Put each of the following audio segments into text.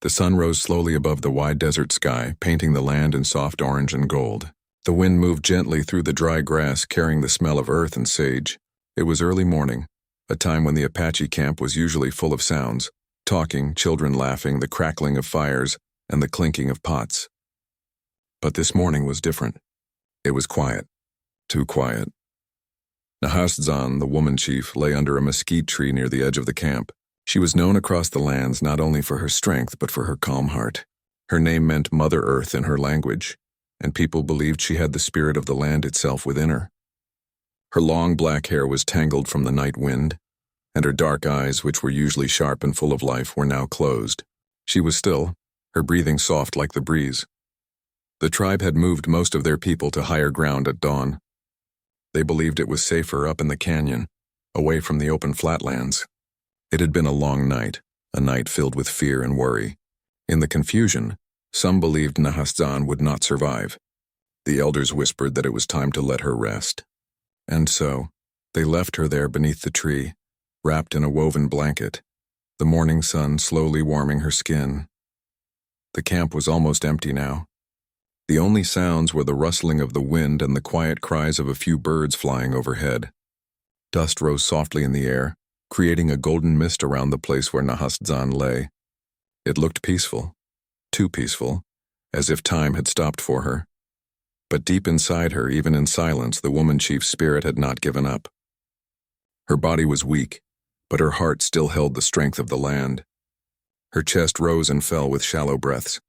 The sun rose slowly above the wide desert sky, painting the land in soft orange and gold. The wind moved gently through the dry grass, carrying the smell of earth and sage. It was early morning, a time when the Apache camp was usually full of sounds, talking, children laughing, the crackling of fires, and the clinking of pots. But this morning was different. It was quiet. Too quiet. Nahastzan, the woman chief, lay under a mesquite tree near the edge of the camp. She was known across the lands not only for her strength but for her calm heart. Her name meant Mother Earth in her language, and people believed she had the spirit of the land itself within her. Her long black hair was tangled from the night wind, and her dark eyes, which were usually sharp and full of life, were now closed. She was still, her breathing soft like the breeze. The tribe had moved most of their people to higher ground at dawn. They believed it was safer up in the canyon, away from the open flatlands. It had been a long night, a night filled with fear and worry. In the confusion, some believed Nahastzan would not survive. The elders whispered that it was time to let her rest. And so, they left her there beneath the tree, wrapped in a woven blanket, the morning sun slowly warming her skin. The camp was almost empty now. The only sounds were the rustling of the wind and the quiet cries of a few birds flying overhead. Dust rose softly in the air, creating a golden mist around the place where Nahastzan lay. It looked peaceful, too peaceful, as if time had stopped for her. But deep inside her, even in silence, the woman chief's spirit had not given up. Her body was weak, but her heart still held the strength of the land. Her chest rose and fell with shallow breaths.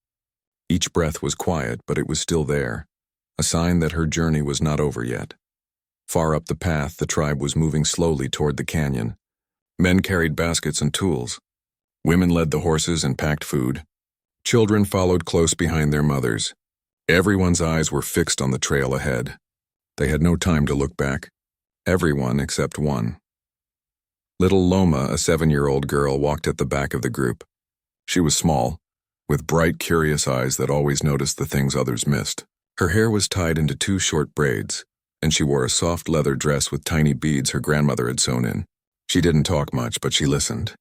Each breath was quiet, but it was still there, a sign that her journey was not over yet. Far up the path, the tribe was moving slowly toward the canyon. Men carried baskets and tools. Women led the horses and packed food. Children followed close behind their mothers. Everyone's eyes were fixed on the trail ahead. They had no time to look back. Everyone except one. Little Loma, a 7-year-old girl, walked at the back of the group. She was small, with bright, curious eyes that always noticed the things others missed. Her hair was tied into 2 short braids, and she wore a soft leather dress with tiny beads her grandmother had sewn in. She didn't talk much, but she listened.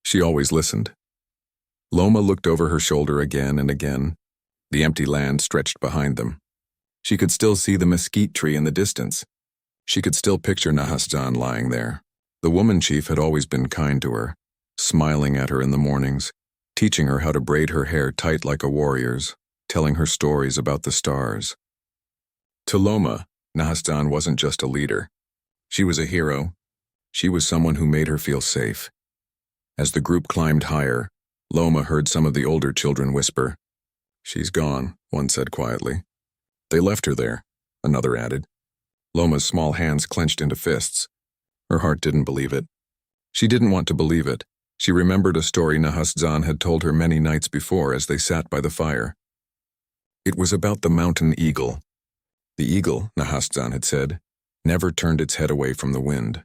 She always listened. Loma looked over her shoulder again and again. The empty land stretched behind them. She could still see the mesquite tree in the distance. She could still picture Nahastzan lying there. The woman chief had always been kind to her, smiling at her in the mornings, teaching her how to braid her hair tight like a warrior's, telling her stories about the stars. To Loma, Nahastzan wasn't just a leader. She was a hero. She was someone who made her feel safe. As the group climbed higher, Loma heard some of the older children whisper. "She's gone," one said quietly. "They left her there," another added. Loma's small hands clenched into fists. Her heart didn't believe it. She didn't want to believe it. She remembered a story Nahastzan had told her many nights before as they sat by the fire. It was about the mountain eagle. The eagle, Nahastzan had said, never turned its head away from the wind.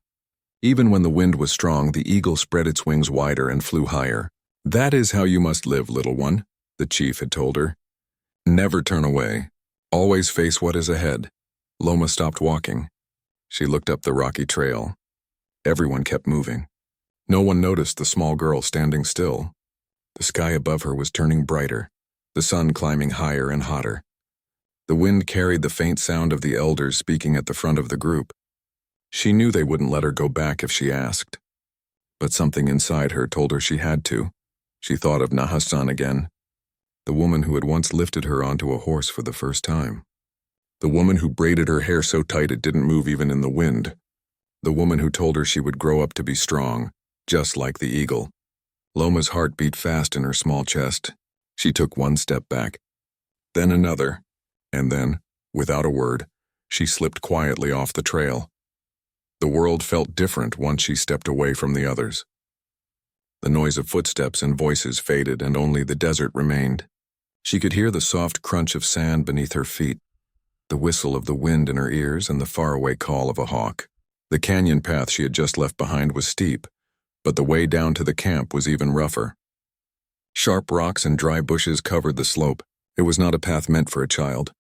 Even when the wind was strong, the eagle spread its wings wider and flew higher. "That is how you must live, little one," the chief had told her. "Never turn away. Always face what is ahead." Loma stopped walking. She looked up the rocky trail. Everyone kept moving. No one noticed the small girl standing still. The sky above her was turning brighter, the sun climbing higher and hotter. The wind carried the faint sound of the elders speaking at the front of the group. She knew they wouldn't let her go back if she asked. But something inside her told her she had to. She thought of Nahastzan again, the woman who had once lifted her onto a horse for the first time. The woman who braided her hair so tight it didn't move even in the wind. The woman who told her she would grow up to be strong, just like the eagle. Loma's heart beat fast in her small chest. She took one step back, then another, and then, without a word, she slipped quietly off the trail. The world felt different once she stepped away from the others. The noise of footsteps and voices faded, and only the desert remained. She could hear the soft crunch of sand beneath her feet, the whistle of the wind in her ears, and the faraway call of a hawk. The canyon path she had just left behind was steep, but the way down to the camp was even rougher. Sharp rocks and dry bushes covered the slope. It was not a path meant for a child.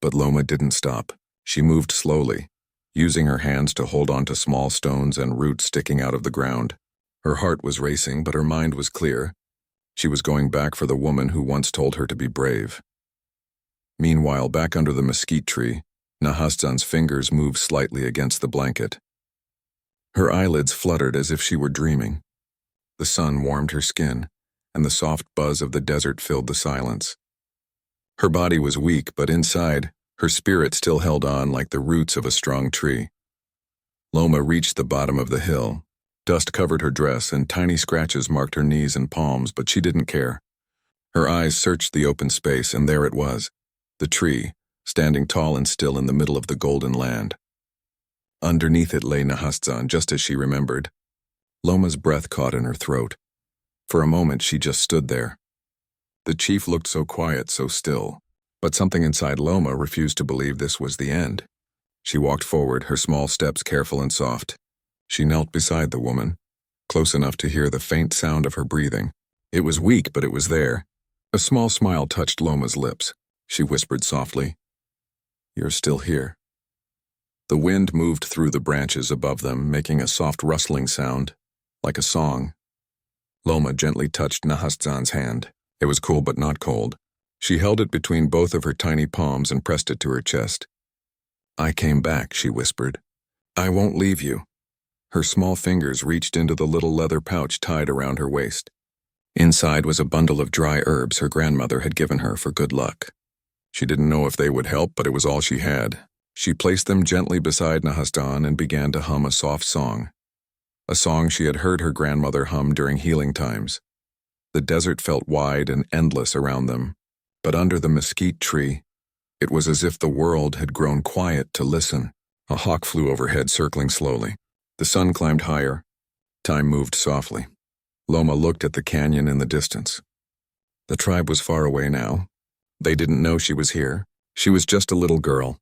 But Loma didn't stop. She moved slowly, using her hands to hold onto small stones and roots sticking out of the ground. Her heart was racing, but her mind was clear. She was going back for the woman who once told her to be brave. Meanwhile, back under the mesquite tree, Nahastzan's fingers moved slightly against the blanket. Her eyelids fluttered as if she were dreaming. The sun warmed her skin, and the soft buzz of the desert filled the silence. Her body was weak, but inside, her spirit still held on like the roots of a strong tree. Loma reached the bottom of the hill. Dust covered her dress, and tiny scratches marked her knees and palms, but she didn't care. Her eyes searched the open space, and there it was, the tree, standing tall and still in the middle of the golden land. Underneath it lay Nahastzan, just as she remembered. Loma's breath caught in her throat. For a moment she just stood there. The chief looked so quiet, so still, but something inside Loma refused to believe this was the end. She walked forward, her small steps careful and soft. She knelt beside the woman, close enough to hear the faint sound of her breathing. It was weak, but it was there. A small smile touched Loma's lips. She whispered softly, "You're still here." The wind moved through the branches above them, making a soft rustling sound, like a song. Loma gently touched Nahastzan's hand. It was cool but not cold. She held it between both of her tiny palms and pressed it to her chest. "I came back," she whispered. "I won't leave you." Her small fingers reached into the little leather pouch tied around her waist. Inside was a bundle of dry herbs her grandmother had given her for good luck. She didn't know if they would help, but it was all she had. She placed them gently beside Nahastzan and began to hum a soft song. A song she had heard her grandmother hum during healing times. The desert felt wide and endless around them, but under the mesquite tree, it was as if the world had grown quiet to listen. A hawk flew overhead, circling slowly. The sun climbed higher. Time moved softly. Loma looked at the canyon in the distance. The tribe was far away now. They didn't know she was here. She was just a little girl.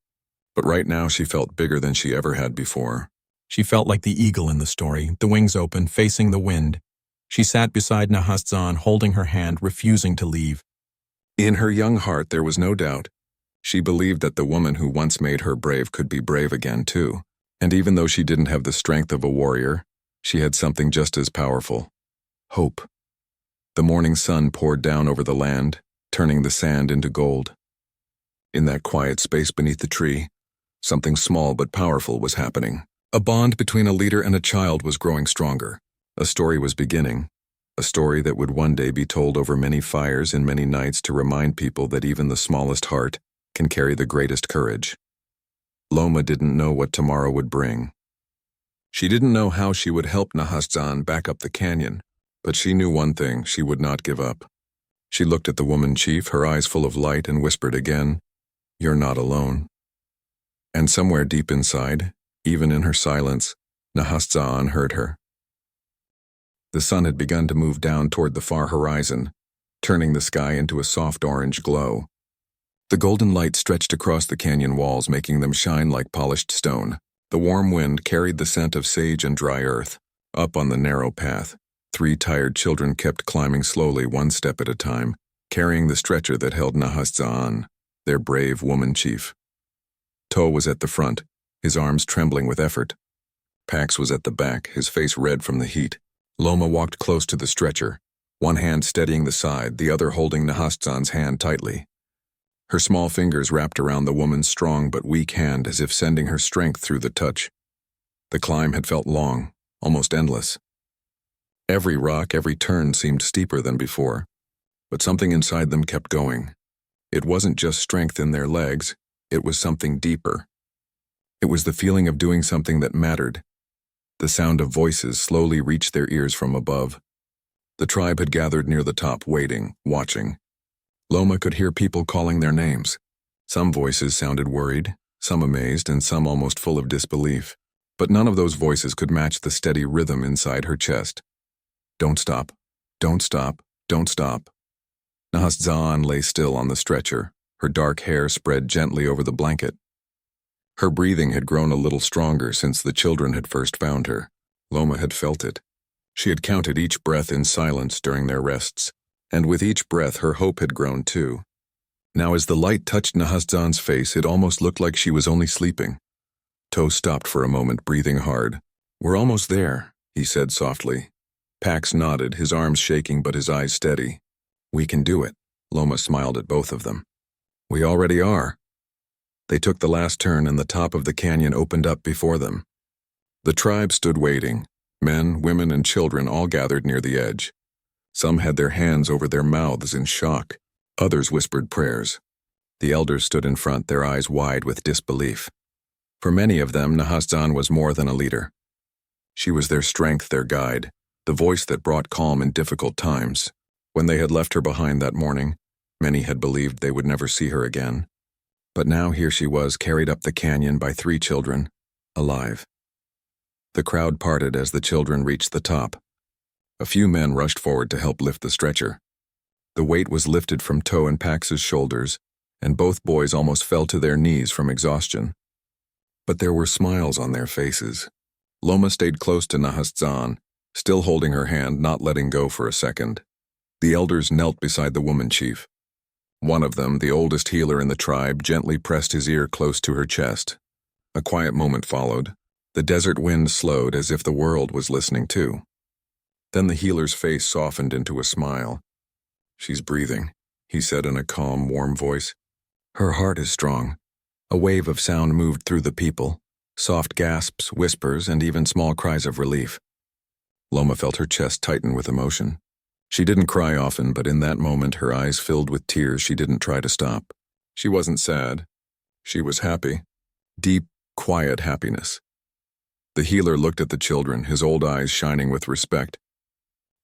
But right now she felt bigger than she ever had before. She felt like the eagle in the story, the wings open, facing the wind. She sat beside Nahastzan, holding her hand, refusing to leave. In her young heart there was no doubt. She believed that the woman who once made her brave could be brave again too. And even though she didn't have the strength of a warrior, she had something just as powerful: hope. The morning sun poured down over the land, turning the sand into gold. In that quiet space beneath the tree, something small but powerful was happening. A bond between a leader and a child was growing stronger. A story was beginning, a story that would one day be told over many fires and many nights to remind people that even the smallest heart can carry the greatest courage. Loma didn't know what tomorrow would bring. She didn't know how she would help Nahastzan back up the canyon, but she knew one thing: she would not give up. She looked at the woman chief, her eyes full of light, and whispered again, "You're not alone." And somewhere deep inside, even in her silence, Nahastzan heard her. The sun had begun to move down toward the far horizon, turning the sky into a soft orange glow. The golden light stretched across the canyon walls, making them shine like polished stone. The warm wind carried the scent of sage and dry earth. Up on the narrow path, 3 tired children kept climbing slowly, one step at a time, carrying the stretcher that held Nahastzan, their brave woman chief. To was at the front, his arms trembling with effort. Pax was at the back, his face red from the heat. Loma walked close to the stretcher, one hand steadying the side, the other holding Nahastzan's hand tightly. Her small fingers wrapped around the woman's strong but weak hand, as if sending her strength through the touch. The climb had felt long, almost endless. Every rock, every turn seemed steeper than before, but something inside them kept going. It wasn't just strength in their legs, it was something deeper. It was the feeling of doing something that mattered. The sound of voices slowly reached their ears from above. The tribe had gathered near the top, waiting, watching. Loma could hear people calling their names. Some voices sounded worried, some amazed, and some almost full of disbelief. But none of those voices could match the steady rhythm inside her chest. "Don't stop, don't stop, don't stop." Nahastzan lay still on the stretcher, her dark hair spread gently over the blanket. Her breathing had grown a little stronger since the children had first found her. Loma had felt it. She had counted each breath in silence during their rests, and with each breath her hope had grown too. Now as the light touched Nahastzan's face, it almost looked like she was only sleeping. To stopped for a moment, breathing hard. "We're almost there," he said softly. Pax nodded, his arms shaking but his eyes steady. We can do it. Loma smiled at both of them. We already are. They took the last turn and the top of the canyon opened up before them. The tribe stood waiting. Men, women, and children all gathered near the edge. Some had their hands over their mouths in shock. Others whispered prayers. The elders stood in front, their eyes wide with disbelief. For many of them, Nahastzan was more than a leader. She was their strength, their guide, the voice that brought calm in difficult times. When they had left her behind that morning, many had believed they would never see her again. But now here she was, carried up the canyon by 3 children, alive. The crowd parted as the children reached the top. A few men rushed forward to help lift the stretcher. The weight was lifted from Toe and Pax's shoulders, and both boys almost fell to their knees from exhaustion. But there were smiles on their faces. Loma stayed close to Nahastzan, still holding her hand, not letting go for a second. The elders knelt beside the woman chief. One of them, the oldest healer in the tribe, gently pressed his ear close to her chest. A quiet moment followed. The desert wind slowed as if the world was listening too. Then the healer's face softened into a smile. She's breathing, he said in a calm, warm voice. Her heart is strong. A wave of sound moved through the people, soft gasps, whispers, and even small cries of relief. Loma felt her chest tighten with emotion. She didn't cry often, but in that moment her eyes filled with tears she didn't try to stop. She wasn't sad. She was happy. Deep, quiet happiness. The healer looked at the children, his old eyes shining with respect.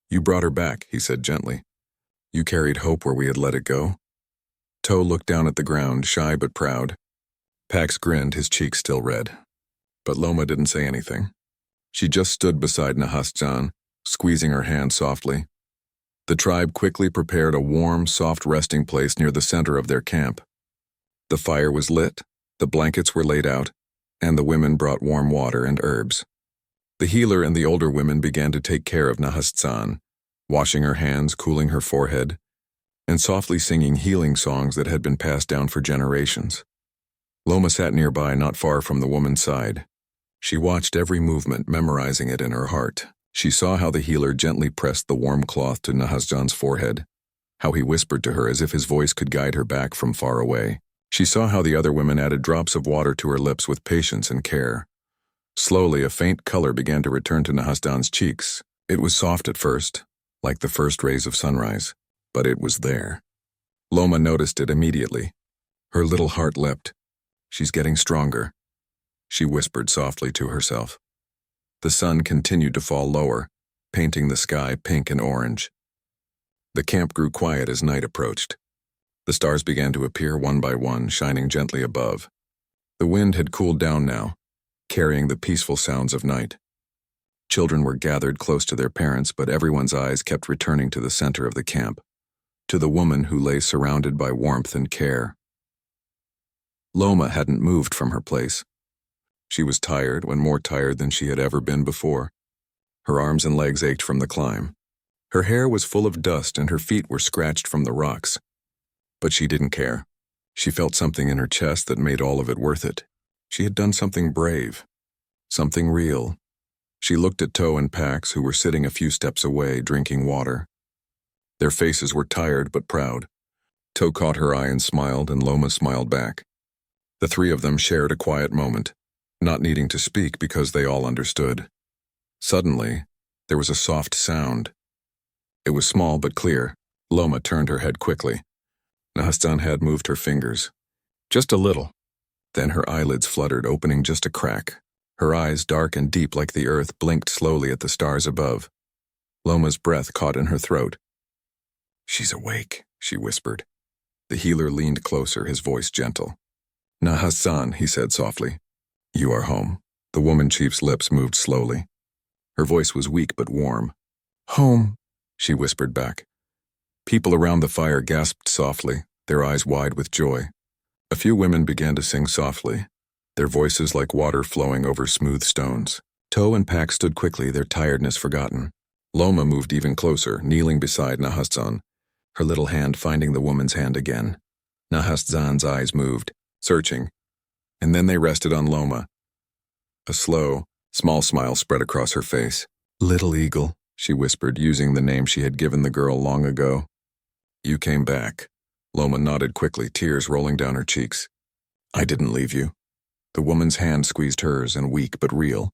You brought her back, he said gently. You carried hope where we had let it go. Toe looked down at the ground, shy but proud. Pax grinned, his cheeks still red. But Loma didn't say anything. She just stood beside Nahastzan, squeezing her hand softly. The tribe quickly prepared a warm, soft resting place near the center of their camp. The fire was lit, the blankets were laid out, and the women brought warm water and herbs. The healer and the older women began to take care of Nahastzan, washing her hands, cooling her forehead, and softly singing healing songs that had been passed down for generations. Loma sat nearby, not far from the woman's side. She watched every movement, memorizing it in her heart. She saw how the healer gently pressed the warm cloth to Nahastzan's forehead, how he whispered to her as if his voice could guide her back from far away. She saw how the other women added drops of water to her lips with patience and care. Slowly, a faint color began to return to Nahastzan's cheeks. It was soft at first, like the first rays of sunrise, but it was there. Loma noticed it immediately. Her little heart leapt. She's getting stronger, she whispered softly to herself. The sun continued to fall lower, painting the sky pink and orange. The camp grew quiet as night approached. The stars began to appear one by one, shining gently above. The wind had cooled down now, carrying the peaceful sounds of night. Children were gathered close to their parents, but everyone's eyes kept returning to the center of the camp, to the woman who lay surrounded by warmth and care. Loma hadn't moved from her place. She was tired, and more tired than she had ever been before. Her arms and legs ached from the climb. Her hair was full of dust and her feet were scratched from the rocks. But she didn't care. She felt something in her chest that made all of it worth it. She had done something brave, something real. She looked at Toe and Pax, who were sitting a few steps away, drinking water. Their faces were tired but proud. Toe caught her eye and smiled, and Loma smiled back. The 3 of them shared a quiet moment, not needing to speak because they all understood. Suddenly, there was a soft sound. It was small but clear. Loma turned her head quickly. Nahastzan had moved her fingers. Just a little. Then her eyelids fluttered, opening just a crack. Her eyes, dark and deep like the earth, blinked slowly at the stars above. Loma's breath caught in her throat. She's awake, she whispered. The healer leaned closer, his voice gentle. Nahastzan, he said softly. You are home. The woman chief's lips moved slowly. Her voice was weak but warm. Home, she whispered back. People around the fire gasped softly, their eyes wide with joy. A few women began to sing softly, their voices like water flowing over smooth stones. Toe and Pax stood quickly, their tiredness forgotten. Loma moved even closer, kneeling beside Nahastzan, her little hand finding the woman's hand again. Nahastzan's eyes moved, searching, and then they rested on Loma. A slow, small smile spread across her face. Little Eagle, she whispered, using the name she had given the girl long ago. You came back. Loma nodded quickly, tears rolling down her cheeks. I didn't leave you. The woman's hand squeezed hers, and weak but real.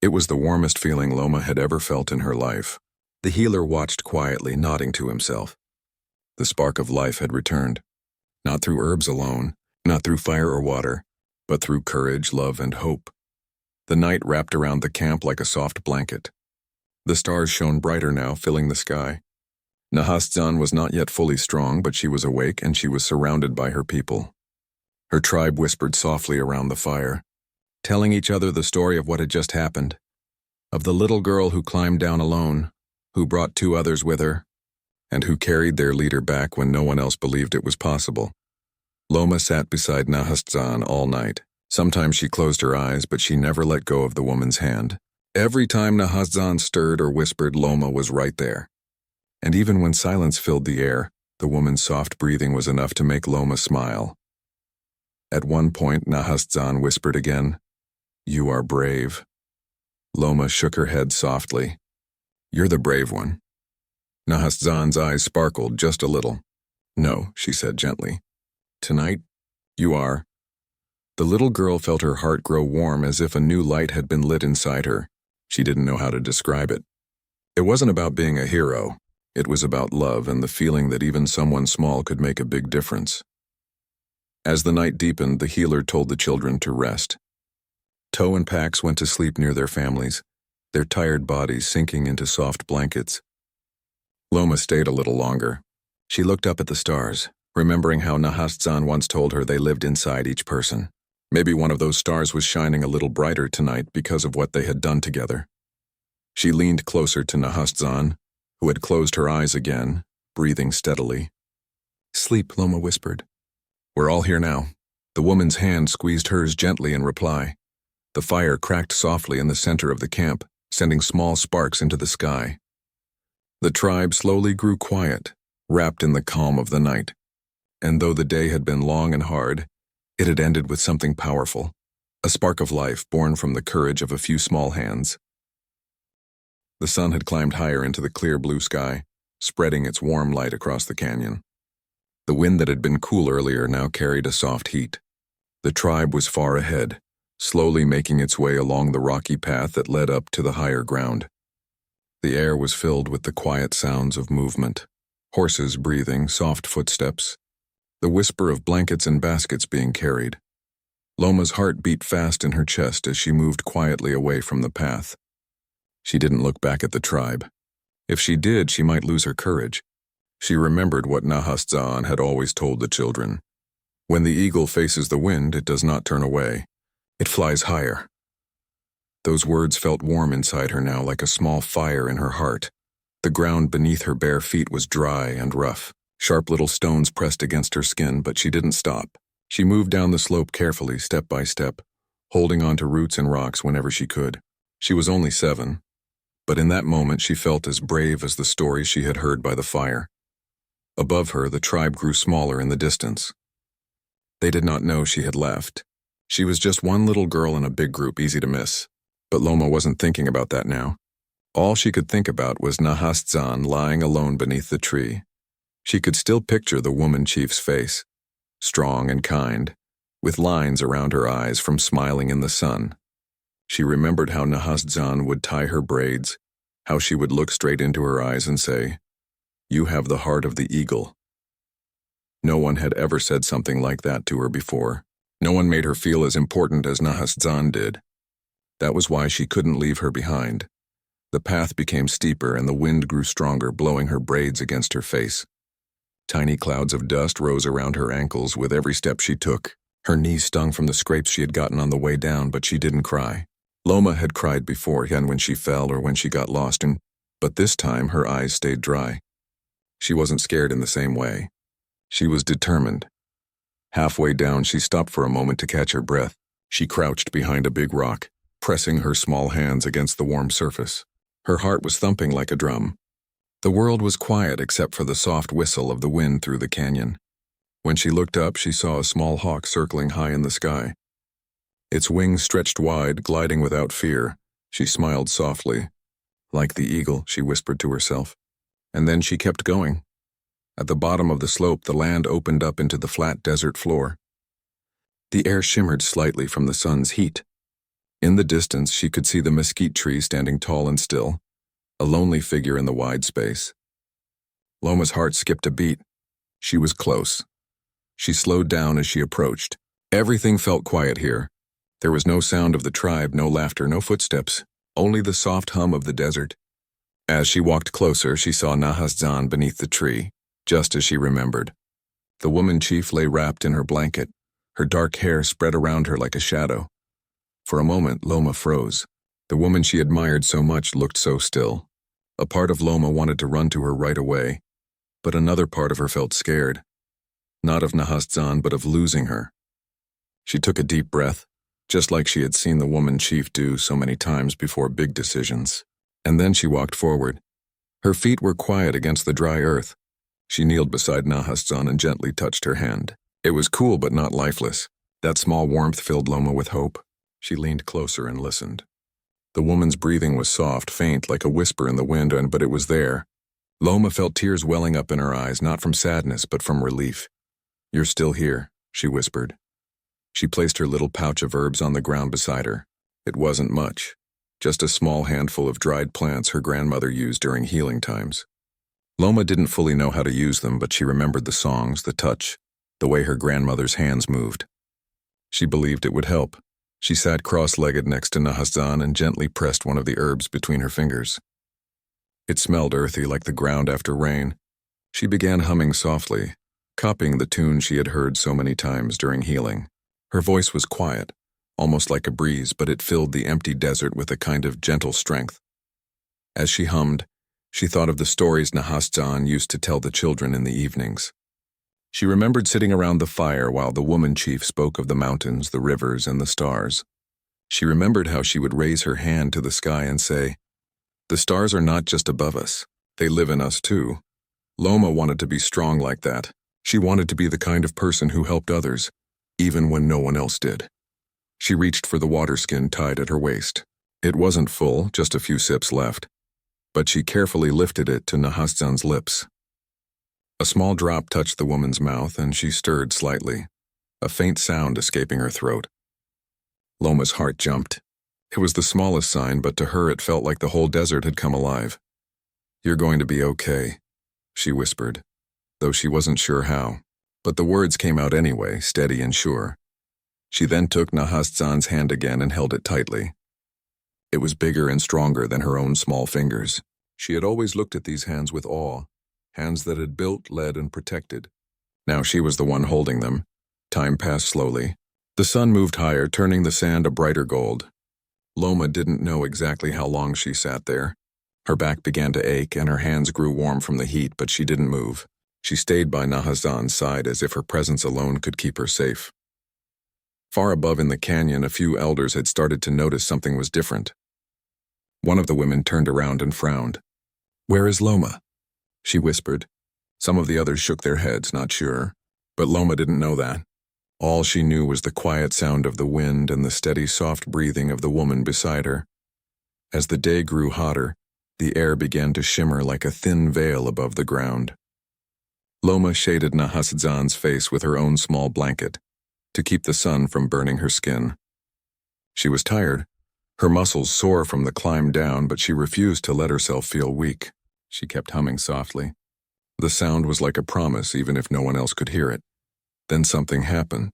It was the warmest feeling Loma had ever felt in her life. The healer watched quietly, nodding to himself. The spark of life had returned. Not through herbs alone, not through fire or water, but through courage, love, and hope. The night wrapped around the camp like a soft blanket. The stars shone brighter now, filling the sky. Nahastzan was not yet fully strong, but she was awake and she was surrounded by her people. Her tribe whispered softly around the fire, telling each other the story of what had just happened, of the little girl who climbed down alone, who brought 2 others with her, and who carried their leader back when no one else believed it was possible. Loma sat beside Nahastzan all night. Sometimes she closed her eyes, but she never let go of the woman's hand. Every time Nahastzan stirred or whispered, Loma was right there. And even when silence filled the air, the woman's soft breathing was enough to make Loma smile. At one point, Nahastzan whispered again, "You are brave." Loma shook her head softly. "You're the brave one." Nahastzan's eyes sparkled just a little. "No," she said gently. "Tonight, you are." The little girl felt her heart grow warm as if a new light had been lit inside her. She didn't know how to describe it. It wasn't about being a hero. It was about love and the feeling that even someone small could make a big difference. As the night deepened, the healer told the children to rest. Toe and Pax went to sleep near their families, their tired bodies sinking into soft blankets. Loma stayed a little longer. She looked up at the stars, remembering how Nahastzan once told her they lived inside each person. Maybe one of those stars was shining a little brighter tonight because of what they had done together. She leaned closer to Nahastzan, who had closed her eyes again, breathing steadily. "Sleep," Loma whispered. "We're all here now." The woman's hand squeezed hers gently in reply. The fire cracked softly in the center of the camp, sending small sparks into the sky. The tribe slowly grew quiet, wrapped in the calm of the night. And though the day had been long and hard, it had ended with something powerful, a spark of life born from the courage of a few small hands. The sun had climbed higher into the clear blue sky, spreading its warm light across the canyon. The wind that had been cool earlier now carried a soft heat. The tribe was far ahead, slowly making its way along the rocky path that led up to the higher ground. The air was filled with the quiet sounds of movement, horses breathing, soft footsteps, the whisper of blankets and baskets being carried. Loma's heart beat fast in her chest as she moved quietly away from the path. She didn't look back at the tribe. If she did, she might lose her courage. She remembered what Nahastzan had always told the children. When the eagle faces the wind, it does not turn away. It flies higher. Those words felt warm inside her now, like a small fire in her heart. The ground beneath her bare feet was dry and rough. Sharp little stones pressed against her skin, but she didn't stop. She moved down the slope carefully, step by step, holding on to roots and rocks whenever she could. She was only 7, but in that moment she felt as brave as the stories she had heard by the fire. Above her, the tribe grew smaller in the distance. They did not know she had left. She was just one little girl in a big group, easy to miss. But Loma wasn't thinking about that now. All she could think about was Nahastzan lying alone beneath the tree. She could still picture the woman chief's face, strong and kind, with lines around her eyes from smiling in the sun. She remembered how Nahastzan would tie her braids, how she would look straight into her eyes and say, "You have the heart of the eagle." No one had ever said something like that to her before. No one made her feel as important as Nahastzan did. That was why she couldn't leave her behind. The path became steeper and the wind grew stronger, blowing her braids against her face. Tiny clouds of dust rose around her ankles with every step she took. Her knees stung from the scrapes she had gotten on the way down, but she didn't cry. Loma had cried before, and when she fell or when she got lost, but this time her eyes stayed dry. She wasn't scared in the same way. She was determined. Halfway down, she stopped for a moment to catch her breath. She crouched behind a big rock, pressing her small hands against the warm surface. Her heart was thumping like a drum. The world was quiet except for the soft whistle of the wind through the canyon. When she looked up, she saw a small hawk circling high in the sky. Its wings stretched wide, gliding without fear. She smiled softly. "Like the eagle," she whispered to herself. And then she kept going. At the bottom of the slope, the land opened up into the flat desert floor. The air shimmered slightly from the sun's heat. In the distance, she could see the mesquite tree standing tall and still, a lonely figure in the wide space. Loma's heart skipped a beat. She was close. She slowed down as she approached. Everything felt quiet here. There was no sound of the tribe, no laughter, no footsteps, only the soft hum of the desert. As she walked closer, she saw Nahastzan beneath the tree, just as she remembered. The woman chief lay wrapped in her blanket, her dark hair spread around her like a shadow. For a moment, Loma froze. The woman she admired so much looked so still. A part of Loma wanted to run to her right away, but another part of her felt scared. Not of Nahastzan, but of losing her. She took a deep breath, just like she had seen the woman chief do so many times before big decisions. And then she walked forward. Her feet were quiet against the dry earth. She kneeled beside Nahastzan and gently touched her hand. It was cool but not lifeless. That small warmth filled Loma with hope. She leaned closer and listened. The woman's breathing was soft, faint, like a whisper in the wind, but it was there. Loma felt tears welling up in her eyes, not from sadness, but from relief. "You're still here," she whispered. She placed her little pouch of herbs on the ground beside her. It wasn't much, just a small handful of dried plants her grandmother used during healing times. Loma didn't fully know how to use them, but she remembered the songs, the touch, the way her grandmother's hands moved. She believed it would help. She sat cross-legged next to Nahastzan and gently pressed one of the herbs between her fingers. It smelled earthy, like the ground after rain. She began humming softly, copying the tune she had heard so many times during healing. Her voice was quiet, almost like a breeze, but it filled the empty desert with a kind of gentle strength. As she hummed, she thought of the stories Nahastzan used to tell the children in the evenings. She remembered sitting around the fire while the woman chief spoke of the mountains, the rivers, and the stars. She remembered how she would raise her hand to the sky and say, "The stars are not just above us. They live in us too." Loma wanted to be strong like that. She wanted to be the kind of person who helped others, even when no one else did. She reached for the water skin tied at her waist. It wasn't full, just a few sips left. But she carefully lifted it to Nahastzan's lips. A small drop touched the woman's mouth, and she stirred slightly, a faint sound escaping her throat. Loma's heart jumped. It was the smallest sign, but to her it felt like the whole desert had come alive. "You're going to be okay," she whispered, though she wasn't sure how. But the words came out anyway, steady and sure. She then took Nahastzan's hand again and held it tightly. It was bigger and stronger than her own small fingers. She had always looked at these hands with awe, hands that had built, led, and protected. Now she was the one holding them. Time passed slowly. The sun moved higher, turning the sand a brighter gold. Loma didn't know exactly how long she sat there. Her back began to ache, and her hands grew warm from the heat, but she didn't move. She stayed by Nahastzan's side as if her presence alone could keep her safe. Far above in the canyon, a few elders had started to notice something was different. One of the women turned around and frowned. "Where is Loma?" she whispered. Some of the others shook their heads, not sure. But Loma didn't know that. All she knew was the quiet sound of the wind and the steady, soft breathing of the woman beside her. As the day grew hotter, the air began to shimmer like a thin veil above the ground. Loma shaded Nahastzan's face with her own small blanket to keep the sun from burning her skin. She was tired, her muscles sore from the climb down, but she refused to let herself feel weak. She kept humming softly. The sound was like a promise, even if no one else could hear it. Then something happened.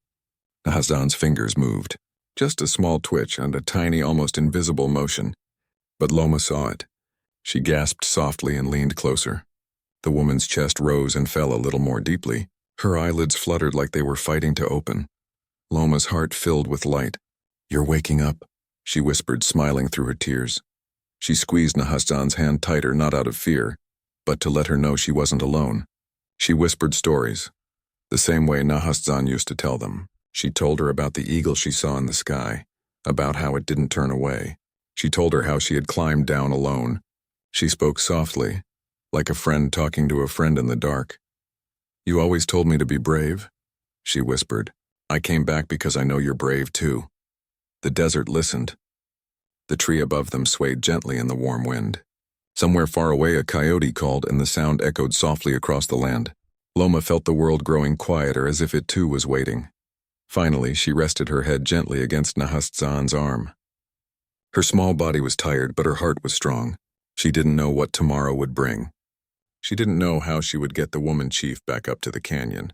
Nahastzan's fingers moved. Just a small twitch and a tiny, almost invisible motion. But Loma saw it. She gasped softly and leaned closer. The woman's chest rose and fell a little more deeply. Her eyelids fluttered like they were fighting to open. Loma's heart filled with light. "You're waking up," she whispered, smiling through her tears. She squeezed Nahastzan's hand tighter, not out of fear, but to let her know she wasn't alone. She whispered stories, the same way Nahastzan used to tell them. She told her about the eagle she saw in the sky, about how it didn't turn away. She told her how she had climbed down alone. She spoke softly, like a friend talking to a friend in the dark. "You always told me to be brave," she whispered. "I came back because I know you're brave too." The desert listened. The tree above them swayed gently in the warm wind. Somewhere far away a coyote called, and the sound echoed softly across the land. Loma felt the world growing quieter as if it too was waiting. Finally, she rested her head gently against Nahastzan's arm. Her small body was tired, but her heart was strong. She didn't know what tomorrow would bring. She didn't know how she would get the woman chief back up to the canyon.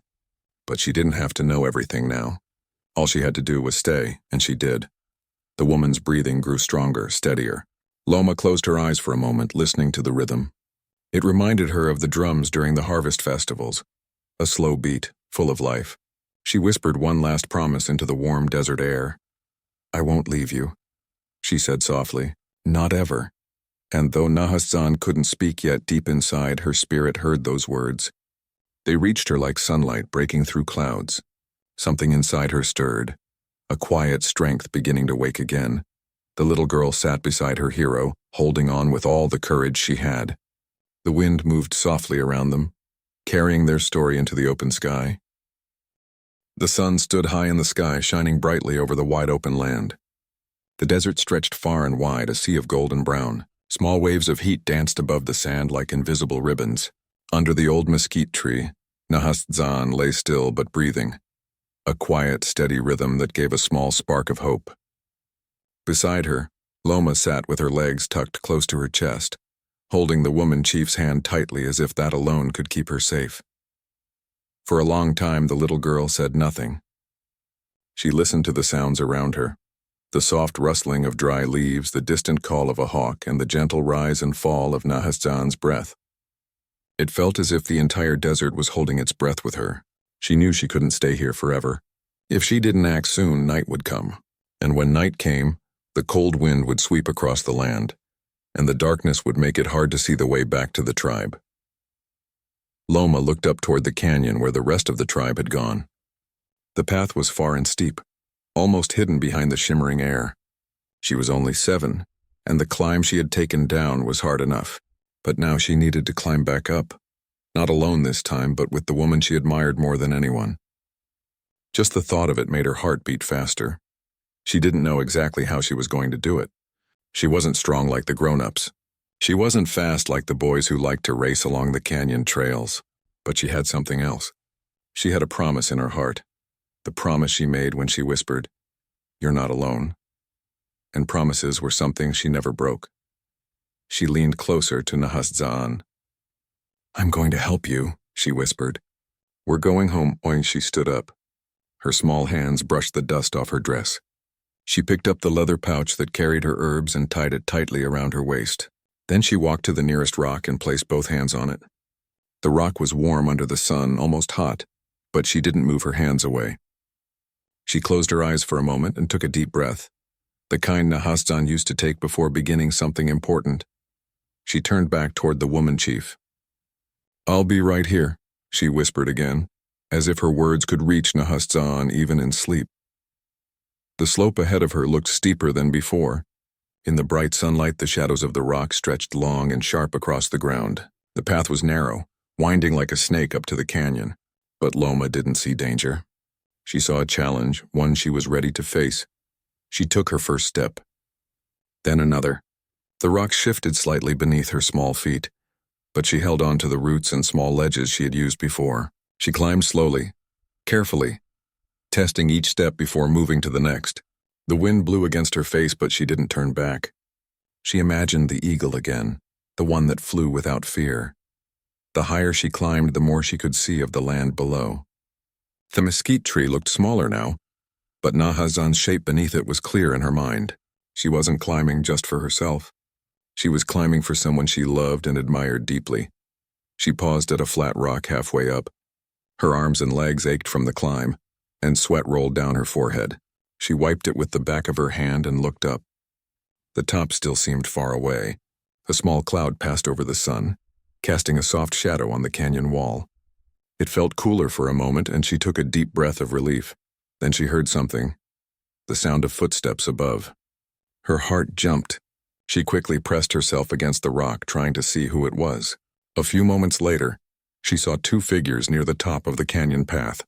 But she didn't have to know everything now. All she had to do was stay, and she did. The woman's breathing grew stronger, steadier. Loma closed her eyes for a moment, listening to the rhythm. It reminded her of the drums during the harvest festivals. A slow beat, full of life. She whispered one last promise into the warm desert air. "I won't leave you," she said softly. "Not ever." And though Nahastzan couldn't speak yet, deep inside, her spirit heard those words. They reached her like sunlight breaking through clouds. Something inside her stirred, a quiet strength beginning to wake again. The little girl sat beside her hero, holding on with all the courage she had. The wind moved softly around them, carrying their story into the open sky. The sun stood high in the sky, shining brightly over the wide-open land. The desert stretched far and wide, a sea of golden brown. Small waves of heat danced above the sand like invisible ribbons. Under the old mesquite tree, Nahastzan lay still but breathing, a quiet, steady rhythm that gave a small spark of hope. Beside her, Loma sat with her legs tucked close to her chest, holding the woman chief's hand tightly as if that alone could keep her safe. For a long time, the little girl said nothing. She listened to the sounds around her. The soft rustling of dry leaves, the distant call of a hawk, and the gentle rise and fall of Nahastzan's breath. It felt as if the entire desert was holding its breath with her. She knew she couldn't stay here forever. If she didn't act soon, night would come. And when night came, the cold wind would sweep across the land, and the darkness would make it hard to see the way back to the tribe. Loma looked up toward the canyon where the rest of the tribe had gone. The path was far and steep, almost hidden behind the shimmering air. She was only 7, and the climb she had taken down was hard enough. But now she needed to climb back up. Not alone this time, but with the woman she admired more than anyone. Just the thought of it made her heart beat faster. She didn't know exactly how she was going to do it. She wasn't strong like the grown-ups. She wasn't fast like the boys who liked to race along the canyon trails. But she had something else. She had a promise in her heart. The promise she made when she whispered, "You're not alone." And promises were something she never broke. She leaned closer to Nahastzan. "I'm going to help you," she whispered. "We're going home." She stood up. Her small hands brushed the dust off her dress. She picked up the leather pouch that carried her herbs and tied it tightly around her waist. Then she walked to the nearest rock and placed both hands on it. The rock was warm under the sun, almost hot, but she didn't move her hands away. She closed her eyes for a moment and took a deep breath, the kind Nahastzan used to take before beginning something important. She turned back toward the woman chief. "I'll be right here," she whispered again, as if her words could reach Nahastzan even in sleep. The slope ahead of her looked steeper than before. In the bright sunlight, the shadows of the rock stretched long and sharp across the ground. The path was narrow, winding like a snake up to the canyon. But Loma didn't see danger. She saw a challenge, one she was ready to face. She took her first step. Then another. The rock shifted slightly beneath her small feet, but she held on to the roots and small ledges she had used before. She climbed slowly, carefully, testing each step before moving to the next. The wind blew against her face, but she didn't turn back. She imagined the eagle again, the one that flew without fear. The higher she climbed, the more she could see of the land below. The mesquite tree looked smaller now, but Nahastzan's shape beneath it was clear in her mind. She wasn't climbing just for herself. She was climbing for someone she loved and admired deeply. She paused at a flat rock halfway up. Her arms and legs ached from the climb, and sweat rolled down her forehead. She wiped it with the back of her hand and looked up. The top still seemed far away. A small cloud passed over the sun, casting a soft shadow on the canyon wall. It felt cooler for a moment, and she took a deep breath of relief. Then she heard something, the sound of footsteps above. Her heart jumped. She quickly pressed herself against the rock, trying to see who it was. A few moments later, she saw 2 figures near the top of the canyon path.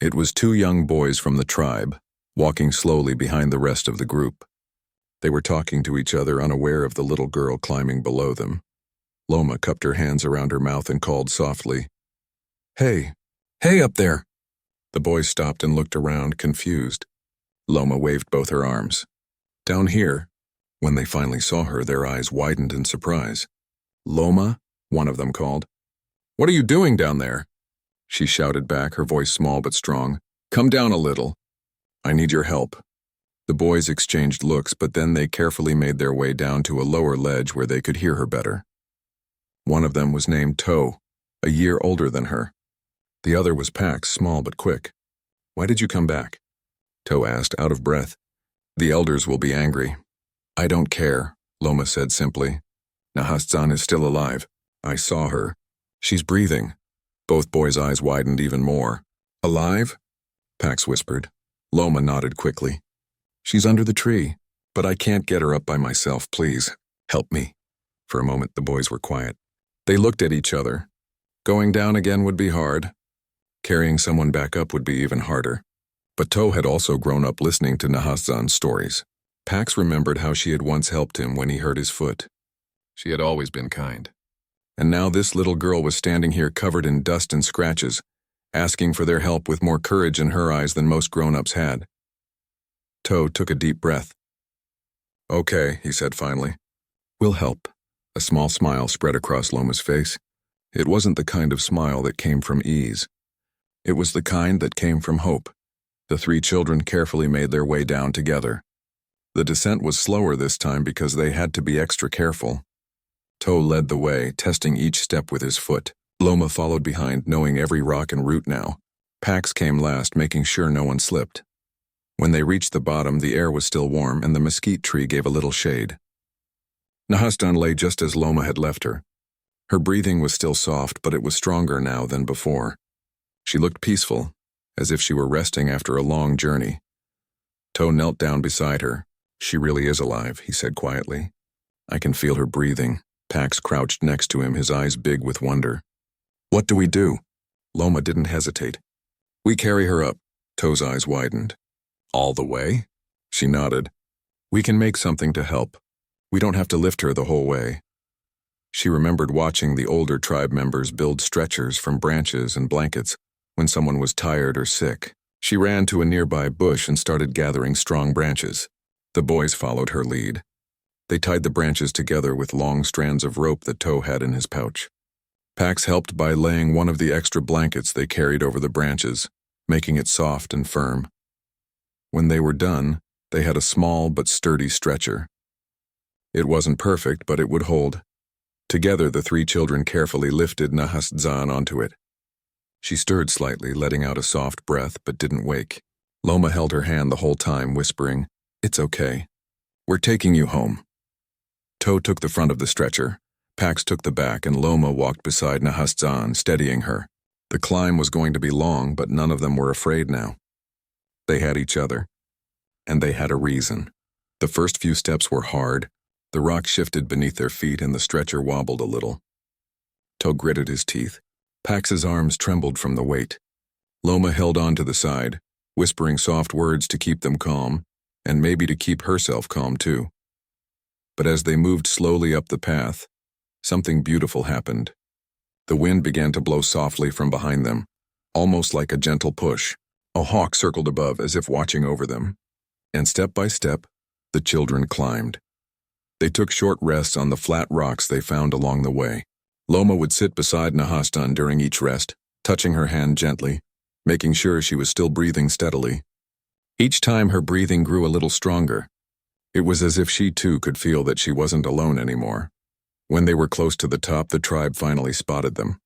It was 2 young boys from the tribe, walking slowly behind the rest of the group. They were talking to each other, unaware of the little girl climbing below them. Loma cupped her hands around her mouth and called softly, Hey, hey up there! The boys stopped and looked around, confused. Loma waved both her arms. Down here. When they finally saw her, their eyes widened in surprise. Loma? One of them called. What are you doing down there? She shouted back, her voice small but strong. Come down a little. I need your help. The boys exchanged looks, but then they carefully made their way down to a lower ledge where they could hear her better. One of them was named Toe, a year older than her. The other was Pax, small but quick. Why did you come back? Toe asked, out of breath. The elders will be angry. I don't care, Loma said simply. Nahastzan is still alive. I saw her. She's breathing. Both boys' eyes widened even more. Alive? Pax whispered. Loma nodded quickly. She's under the tree, but I can't get her up by myself, please. Help me. For a moment, the boys were quiet. They looked at each other. Going down again would be hard. Carrying someone back up would be even harder. But Toe had also grown up listening to Nahastzan's stories. Pax remembered how she had once helped him when he hurt his foot. She had always been kind. And now this little girl was standing here covered in dust and scratches, asking for their help with more courage in her eyes than most grown-ups had. Toe took a deep breath. Okay, he said finally. We'll help. A small smile spread across Loma's face. It wasn't the kind of smile that came from ease. It was the kind that came from hope. The three children carefully made their way down together. The descent was slower this time because they had to be extra careful. Toe led the way, testing each step with his foot. Loma followed behind, knowing every rock and root now. Pax came last, making sure no one slipped. When they reached the bottom, the air was still warm and the mesquite tree gave a little shade. Nahastzan lay just as Loma had left her. Her breathing was still soft, but it was stronger now than before. She looked peaceful, as if she were resting after a long journey. Toe knelt down beside her. She really is alive, he said quietly. I can feel her breathing. Pax crouched next to him, his eyes big with wonder. What do we do? Loma didn't hesitate. We carry her up. Toe's eyes widened. All the way? She nodded. We can make something to help. We don't have to lift her the whole way. She remembered watching the older tribe members build stretchers from branches and blankets when someone was tired or sick. She ran to a nearby bush and started gathering strong branches. The boys followed her lead. They tied the branches together with long strands of rope that Toe had in his pouch. Pax helped by laying one of the extra blankets they carried over the branches, making it soft and firm. When they were done, they had a small but sturdy stretcher. It wasn't perfect, but it would hold. Together, the three children carefully lifted Nahastzan onto it. She stirred slightly, letting out a soft breath, but didn't wake. Loma held her hand the whole time, whispering, It's okay. We're taking you home. Toe took the front of the stretcher. Pax took the back, and Loma walked beside Nahastzan, steadying her. The climb was going to be long, but none of them were afraid now. They had each other. And they had a reason. The first few steps were hard. The rock shifted beneath their feet and the stretcher wobbled a little. Toe gritted his teeth. Pax's arms trembled from the weight. Loma held on to the side, whispering soft words to keep them calm, and maybe to keep herself calm too. But as they moved slowly up the path, something beautiful happened. The wind began to blow softly from behind them, almost like a gentle push. A hawk circled above as if watching over them. And step by step, the children climbed. They took short rests on the flat rocks they found along the way. Loma would sit beside Nahastzan during each rest, touching her hand gently, making sure she was still breathing steadily. Each time her breathing grew a little stronger. It was as if she too could feel that she wasn't alone anymore. When they were close to the top, the tribe finally spotted them.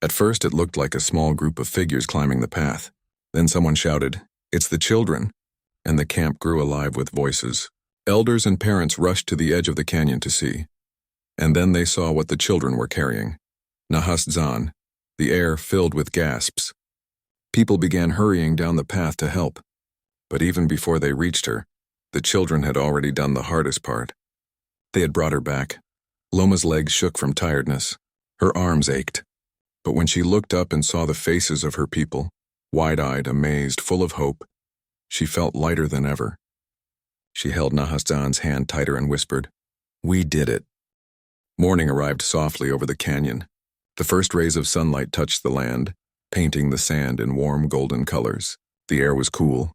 At first it looked like a small group of figures climbing the path. Then someone shouted, "It's the children," and the camp grew alive with voices. Elders and parents rushed to the edge of the canyon to see. And then they saw what the children were carrying. Nahastzan, the air filled with gasps. People began hurrying down the path to help. But even before they reached her, the children had already done the hardest part. They had brought her back. Loma's legs shook from tiredness. Her arms ached. But when she looked up and saw the faces of her people, wide-eyed, amazed, full of hope, she felt lighter than ever. She held Nahastzan's hand tighter and whispered, "We did it." Morning arrived softly over the canyon. The first rays of sunlight touched the land, painting the sand in warm golden colors. The air was cool,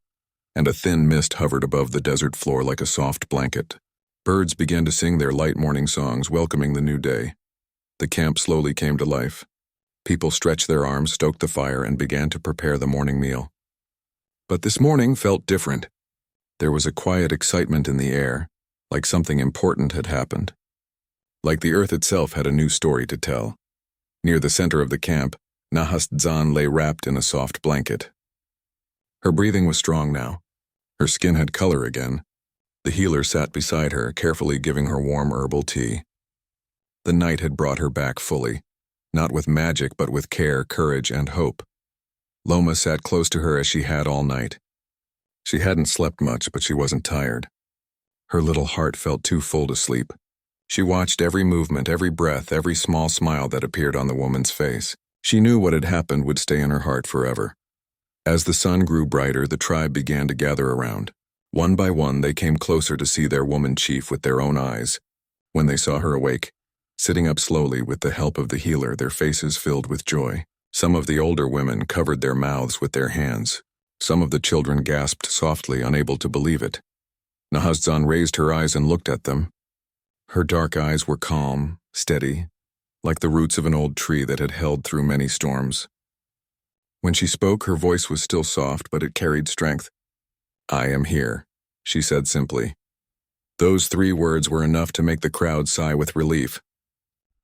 and a thin mist hovered above the desert floor like a soft blanket. Birds began to sing their light morning songs, welcoming the new day. The camp slowly came to life. People stretched their arms, stoked the fire, and began to prepare the morning meal. But this morning felt different. There was a quiet excitement in the air, like something important had happened. Like the earth itself had a new story to tell. Near the center of the camp, Nahastzan lay wrapped in a soft blanket. Her breathing was strong now. Her skin had color again. The healer sat beside her, carefully giving her warm herbal tea. The night had brought her back fully, not with magic but with care, courage, and hope. Loma sat close to her as she had all night. She hadn't slept much, but she wasn't tired. Her little heart felt too full to sleep. She watched every movement, every breath, every small smile that appeared on the woman's face. She knew what had happened would stay in her heart forever. As the sun grew brighter, the tribe began to gather around. One by one, they came closer to see their woman chief with their own eyes. When they saw her awake, sitting up slowly with the help of the healer, their faces filled with joy. Some of the older women covered their mouths with their hands. Some of the children gasped softly, unable to believe it. Nahastzan raised her eyes and looked at them. Her dark eyes were calm, steady, like the roots of an old tree that had held through many storms. When she spoke, her voice was still soft, but it carried strength. "I am here," she said simply. Those 3 words were enough to make the crowd sigh with relief.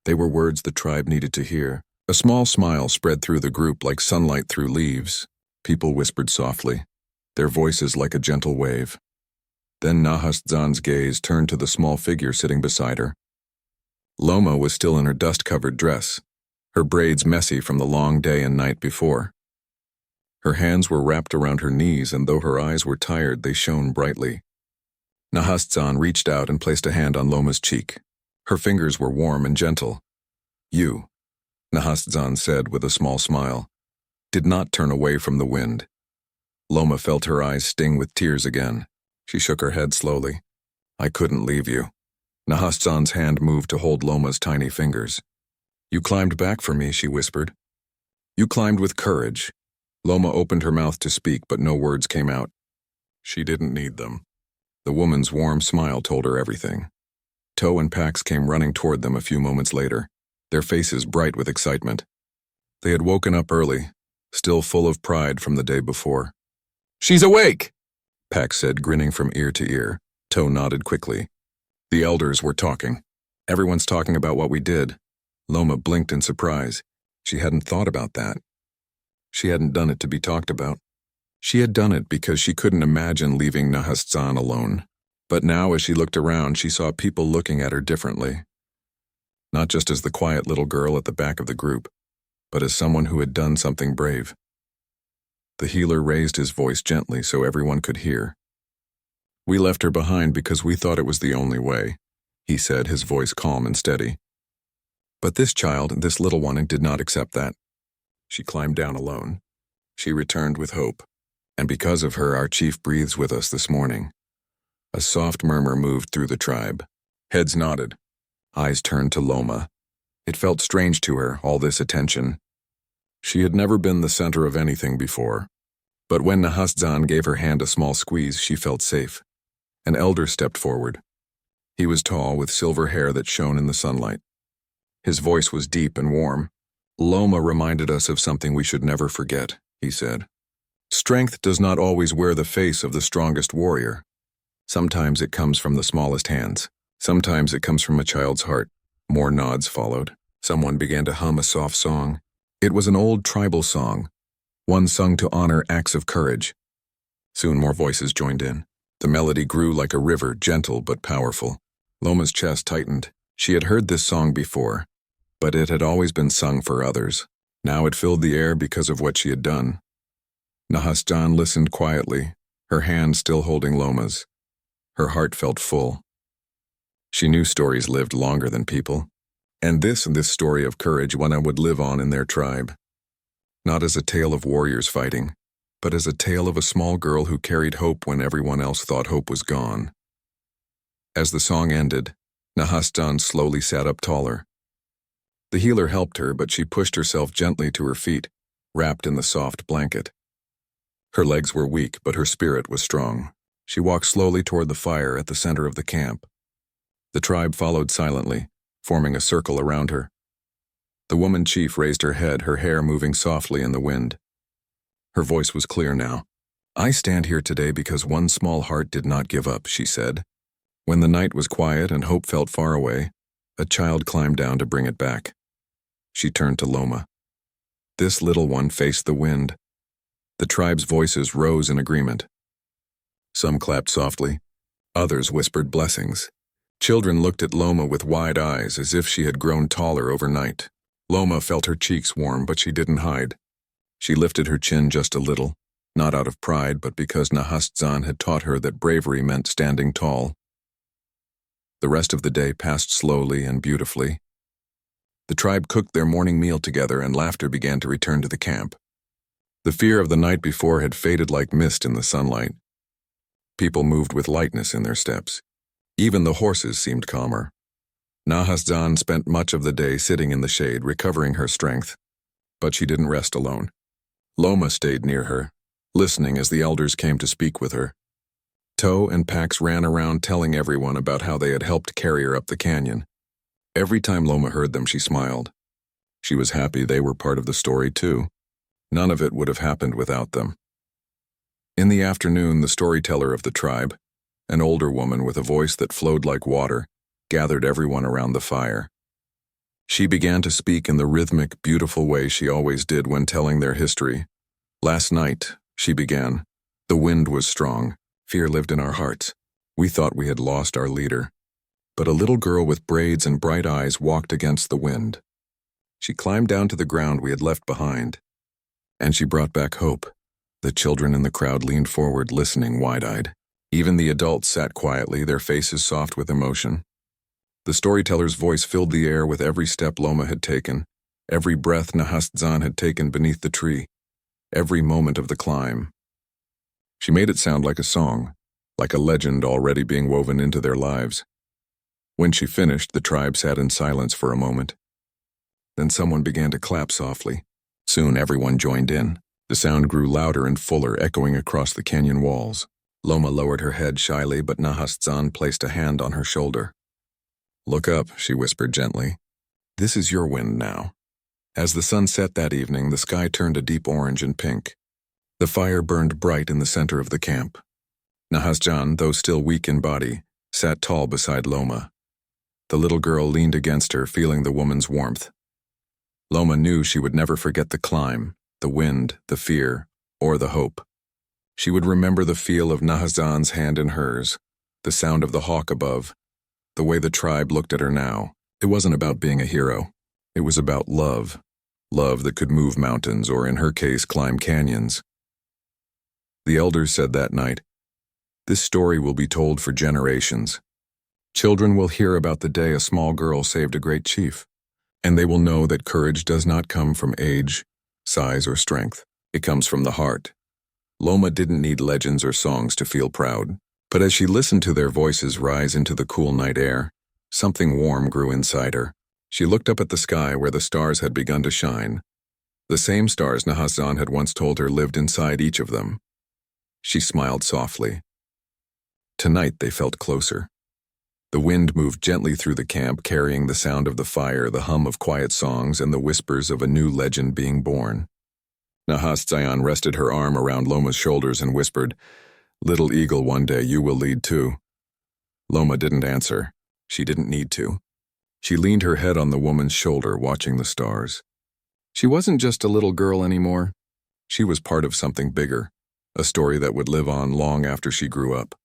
They were words the tribe needed to hear. A small smile spread through the group like sunlight through leaves. People whispered softly, their voices like a gentle wave. Then Nahastzan's gaze turned to the small figure sitting beside her. Loma was still in her dust-covered dress, her braids messy from the long day and night before. Her hands were wrapped around her knees, and though her eyes were tired, they shone brightly. Nahastzan reached out and placed a hand on Loma's cheek. Her fingers were warm and gentle. "You," Nahastzan said with a small smile, did not turn away from the wind. Loma felt her eyes sting with tears again. She shook her head slowly. "I couldn't leave you." Nahastzan's hand moved to hold Loma's tiny fingers. "You climbed back for me," she whispered. "You climbed with courage." Loma opened her mouth to speak, but no words came out. She didn't need them. The woman's warm smile told her everything. Toe and Pax came running toward them a few moments later, their faces bright with excitement. They had woken up early, still full of pride from the day before. "She's awake!" Pax said, grinning from ear to ear. Toe nodded quickly. "The elders were talking. Everyone's talking about what we did." Loma blinked in surprise. She hadn't thought about that. She hadn't done it to be talked about. She had done it because she couldn't imagine leaving Nahastzan alone. But now as she looked around, she saw people looking at her differently. Not just as the quiet little girl at the back of the group, but as someone who had done something brave. The healer raised his voice gently so everyone could hear. "We left her behind because we thought it was the only way," he said, his voice calm and steady. But this child, this little one, did not accept that. She climbed down alone. She returned with hope. And because of her, our chief breathes with us this morning. A soft murmur moved through the tribe. Heads nodded. Eyes turned to Loma. It felt strange to her, all this attention. She had never been the center of anything before. But when Nahastzan gave her hand a small squeeze, she felt safe. An elder stepped forward. He was tall, with silver hair that shone in the sunlight. His voice was deep and warm. "Loma reminded us of something we should never forget," he said. "Strength does not always wear the face of the strongest warrior. Sometimes it comes from the smallest hands. Sometimes it comes from a child's heart." More nods followed. Someone began to hum a soft song. It was an old tribal song, one sung to honor acts of courage. Soon more voices joined in. The melody grew like a river, gentle but powerful. Loma's chest tightened. She had heard this song before, but it had always been sung for others. Now it filled the air because of what she had done. Nahastzan listened quietly, her hand still holding Loma's. Her heart felt full. She knew stories lived longer than people, and this story of courage one would live on in their tribe. Not as a tale of warriors fighting, but as a tale of a small girl who carried hope when everyone else thought hope was gone. As the song ended, Nahastzan slowly sat up taller. The healer helped her, but she pushed herself gently to her feet, wrapped in the soft blanket. Her legs were weak, but her spirit was strong. She walked slowly toward the fire at the center of the camp. The tribe followed silently, forming a circle around her. The woman chief raised her head, her hair moving softly in the wind. Her voice was clear now. "I stand here today because one small heart did not give up," she said. When the night was quiet and hope felt far away, a child climbed down to bring it back. She turned to Loma. This little one faced the wind. The tribe's voices rose in agreement. Some clapped softly. Others whispered blessings. Children looked at Loma with wide eyes as if she had grown taller overnight. Loma felt her cheeks warm, but she didn't hide. She lifted her chin just a little, not out of pride, but because Nahastzan had taught her that bravery meant standing tall. The rest of the day passed slowly and beautifully. The tribe cooked their morning meal together and laughter began to return to the camp. The fear of the night before had faded like mist in the sunlight. People moved with lightness in their steps. Even the horses seemed calmer. Nahastzan spent much of the day sitting in the shade, recovering her strength. But she didn't rest alone. Loma stayed near her, listening as the elders came to speak with her. Toe and Pax ran around telling everyone about how they had helped carry her up the canyon. Every time Loma heard them, she smiled. She was happy they were part of the story, too. None of it would have happened without them. In the afternoon, the storyteller of the tribe, an older woman with a voice that flowed like water, gathered everyone around the fire. She began to speak in the rhythmic, beautiful way she always did when telling their history. "Last night," she began, "the wind was strong. Fear lived in our hearts. We thought we had lost our leader. But a little girl with braids and bright eyes walked against the wind. She climbed down to the ground we had left behind. And she brought back hope." The children in the crowd leaned forward, listening wide-eyed. Even the adults sat quietly, their faces soft with emotion. The storyteller's voice filled the air with every step Loma had taken, every breath Nahastzan had taken beneath the tree, every moment of the climb. She made it sound like a song, like a legend already being woven into their lives. When she finished, the tribe sat in silence for a moment. Then someone began to clap softly. Soon everyone joined in. The sound grew louder and fuller, echoing across the canyon walls. Loma lowered her head shyly, but Nahastzan placed a hand on her shoulder. "Look up," she whispered gently. "This is your wind now." As the sun set that evening, the sky turned a deep orange and pink. The fire burned bright in the center of the camp. Nahastzan, though still weak in body, sat tall beside Loma. The little girl leaned against her, feeling the woman's warmth. Loma knew she would never forget the climb, the wind, the fear, or the hope. She would remember the feel of Nahastzan's hand in hers, the sound of the hawk above, the way the tribe looked at her now. It wasn't about being a hero. It was about love. Love that could move mountains, or in her case, climb canyons. The elders said that night, "This story will be told for generations. Children will hear about the day a small girl saved a great chief, and they will know that courage does not come from age, size, or strength. It comes from the heart." Loma didn't need legends or songs to feel proud, but as she listened to their voices rise into the cool night air, something warm grew inside her. She looked up at the sky where the stars had begun to shine, the same stars Nahastzan had once told her lived inside each of them. She smiled softly. Tonight they felt closer. The wind moved gently through the camp, carrying the sound of the fire, the hum of quiet songs, and the whispers of a new legend being born. Nahastzan rested her arm around Loma's shoulders and whispered, "Little eagle, one day you will lead too." Loma didn't answer. She didn't need to. She leaned her head on the woman's shoulder, watching the stars. She wasn't just a little girl anymore. She was part of something bigger, a story that would live on long after she grew up.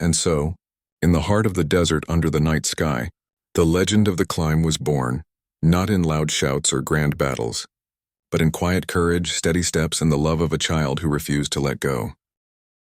And so, in the heart of the desert under the night sky, the legend of the climb was born, not in loud shouts or grand battles, but in quiet courage, steady steps, and the love of a child who refused to let go.